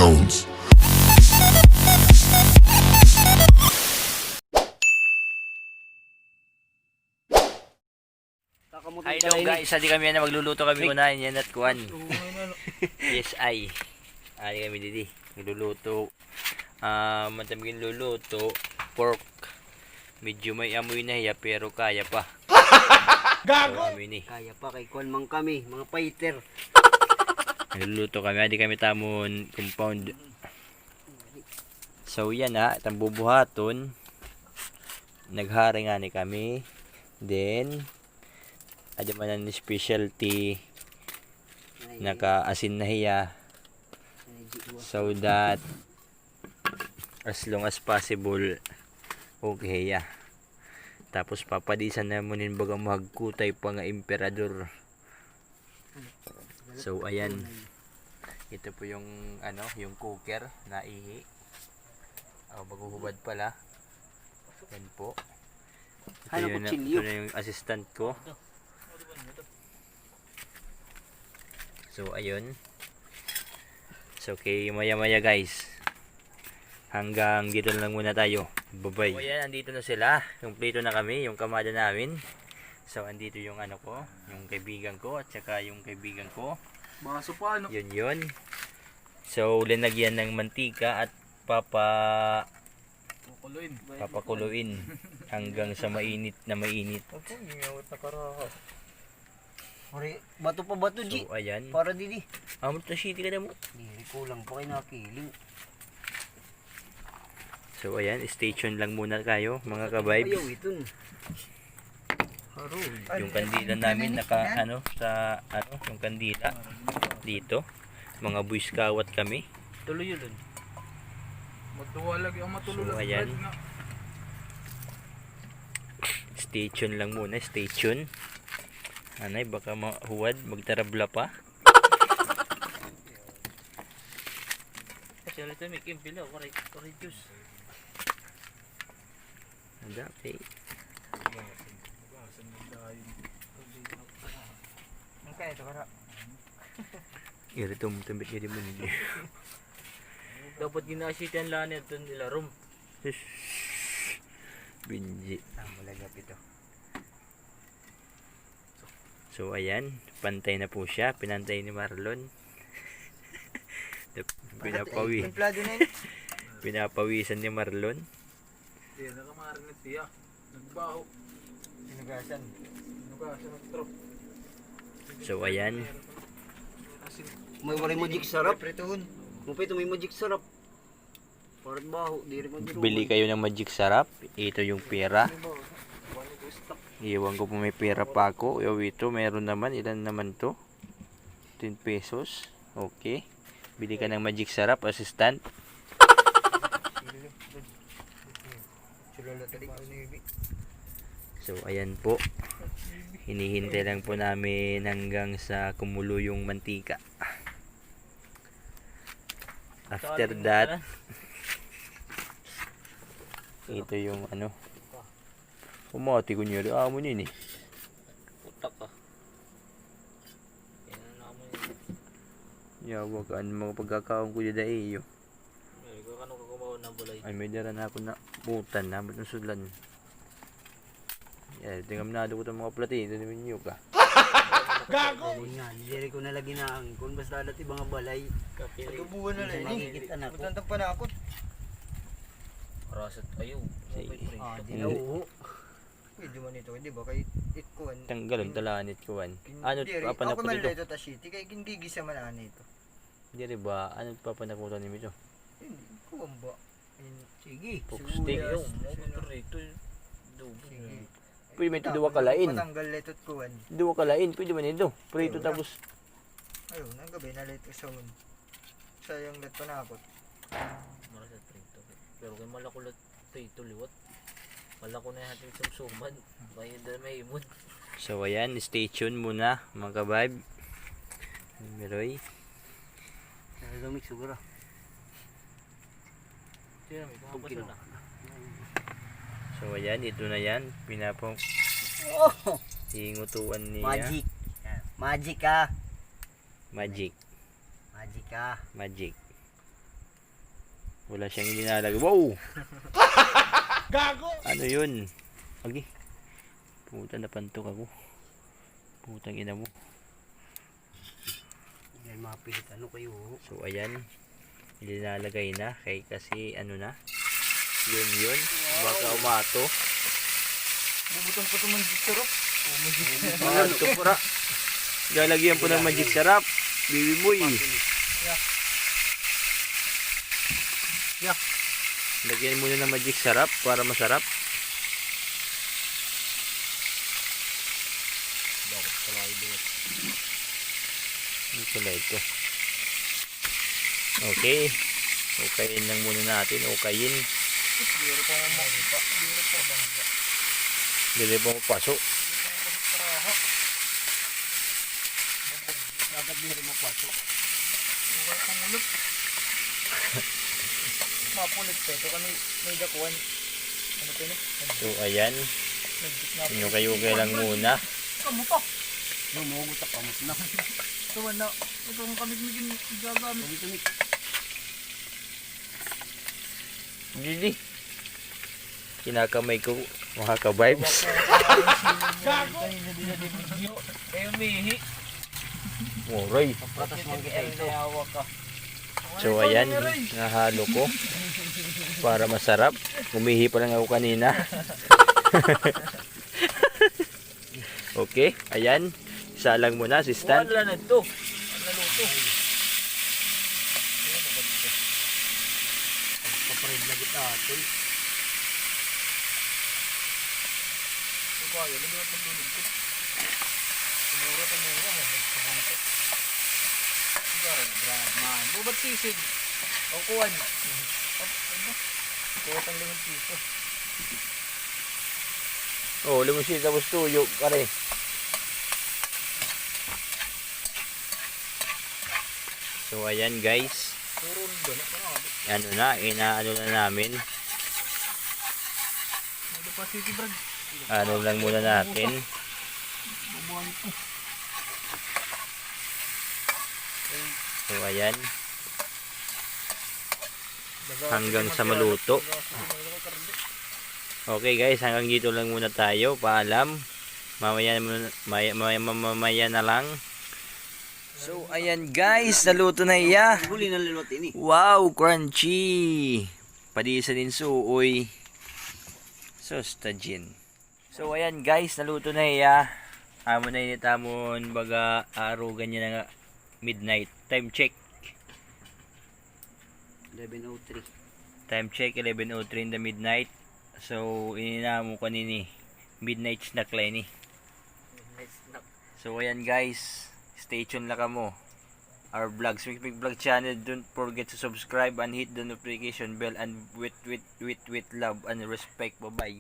sounds. Hi hello guys, hindi kami na magluluto kami muna yan at kuan. Yes ay. Ari kami didi. Magluluto. Matamgin luluto pork. Medyo may amoy na hiya pero kaya pa. Gago. Kaya pa kay kuan man kami, mga fighter. Nagluluto kami, hindi kami tamon compound. So yan ha, itang bubuhaton. Naghari nga ni kami. Then ada man ang specialty naka-asin na hiya so that as long as possible okay hiya. Tapos papadisan na mo nin baga magkutay pa nga emperador. So ayan, ito po yung ano, yung cooker na ihi. Baguhubad pala. Yan po. Ito yun, ito na yung assistant ko. So ayun. So okay, maya maya guys. Hanggang dito lang muna tayo. Bye bye. So ayan, andito na sila. Kumpleto na kami, yung kamada namin. So andito yung ano ko, yung kaibigan ko at saka yung kaibigan ko. Baso pa ano? Yun. So linagyan ng mantika at papakuluin hanggang sa mainit na mainit. Ore, bato pa bato G. So ayan. Para didi. Amo to shiti ka na mo. Dili kulang pa kay nakiling. So ayan, stay tuned lang muna kayo mga ka-vibes. Ayaw iton. Haroy. Yung kandila namin naka ano sa ano, yung kandila dito. Mga boy scout kami. Tuloy yun. Matuwalag ang matulog. So ayan. Stay tuned lang muna, stay tuned. Anay, baka mahuwad, magtarabla pa. Kasi alito may kimpila, oray juice. Ada, okay. Ang kaya ito para. Irito mo tambit niya mo hindi. Dapat ginasitan lang ito nila room. Binji. Malagap ito. So ayan, pantay na po siya, pinantay ni Marlon. Pinapawisan ni Marlon. Hindi, nakamarinit siya. Nagbaho. Sinugasan Sinugasan ng trap. So ayan, may wala mo jig sarap. Pretohon. Mupito may magic sarap. Parang baho, di rin magiro. bili kayo ng magic sarap. Ito yung pera. Iwan ko po may pera pa ako. Ito, meron naman. Ilan naman to? 10 pesos. Okay. Bili ka ng magic sarap, assistant. So, ayan po. Hinihintay lang po namin hanggang sa kumulo yung mantika. After that, ito yung ano. Umati ko niya. Amo nini. Utak ka. Yan na mo yun. Yawa ka. Ano mga pagkakaon ko dyan iyo. Ikaw kano ka kumaon ng bulay. Ay, may dara na ako na butan na. Ba't nasulan? Yeah, tingnan na ko itong mga plati. Ito naman nyo ka. Gago! Hindi ko nalagi na ang kung basta dati mga balay. Pagkabuhan na lang. Makikita na ako. Matantang pa na ako. Rasat ayaw. Ah, di na uho. Pwede man ito. Hindi ba? Kay itkuhan. Tanggalon talanit ko wan. Ano papanapo Ako man dito? ito tashiti. Kaya hindi gisa man ano ito. Hindi rin ba? Ano papanaputan nyo ito? Hindi. Kuwan ba? Sige. Pokestik. Ito. Sige. Pwede may ito duwa kalain. Matanggal ito at kuwan. Duwa kalain. Pwede man ito. Prito tapos. Ayun. Ang gabi na late sa un. Sayang let pa na ako. Marasat prito. Pero kay malakulat ito liwat. Malako na natin sa suman. Kaya na may imod. So ayan, stay tuned muna mga ka-vibe. Meroy. Lumik siguro. Tiyan, may kumapasa na. So ayan, ito na yan. Pinapong Oh! hingutuan niya. Magic. Magic ka. Magic. Magic ka. Magic. Wala siyang nilalagay. Wow! Gago! Ano yun? Agi. Puta, napantok ako. Putang ina mo. Yan mga pilit, ano kayo? So ayan. Nilalagay na. Kasi ano na. Yun. Baka umato. Bubutang po ito magic syrup. Ito pura. Lalagyan po ng magic sarap. Bibi boy. Yeah. Lagyan muna ng magic sarap para masarap. Bakit pala iluwat? Ito na ito. Okay. Ukayin lang muna natin. Ukayin. Biro pa mamaka. Biro pa bangga. Dili po paso. Dapat di rin mapasok. Huwag kang ulot. Mapulit pa ito. Kami may dakuan. Ano pa yun? So ayan. Magic na. Inukay-ukay lang muna. Kamu pa. Yung mugot ako, mas na. Ito na. Ito ang kamig-migin gagamit. Tumik. Dili. Kinakamay ko mga ka-vibes. Gago! Kayo mihi. Moray. Papratas mga kita ito. Nayawa ka. So ayan, nahalo ko para masarap. Umihi pa lang ako kanina. Okay, ayan. Isa lang muna, assistant. Wala na ito. Naluto. Paparid na kita atin. Ito ba yun? Ano yung lulugkot? Tumura. Magkabungkot. Sigaran, man. Bubat sisig. O kuwan. Ano? Kuwat ang 5 piso. Oh, limusin tapos tuyo, pare. So ayan guys. Puro doon. Ano na, inaano na namin. Ano pa City Brad? Ano lang muna natin. Bubuhan ko. So ayan. Hanggang sa maluto. Okay guys, hanggang dito lang muna tayo. Paalam. Mamaya na lang. So ayan guys, naluto na iya. Huli na lilot ini. Wow, crunchy. Padisa din suoy. Sostajin. So ayan guys, naluto na iya. Amo na init amon baga araw ganyan nga midnight. Time check. 11:03. Time check 11:03 in the midnight. So ininamo ko nini midnight snack lang ni. So ayan guys, stay tuned lang kamo. Our vlog, Smik Vlog channel. Don't forget to subscribe and hit the notification bell, and with love and respect. Bye bye.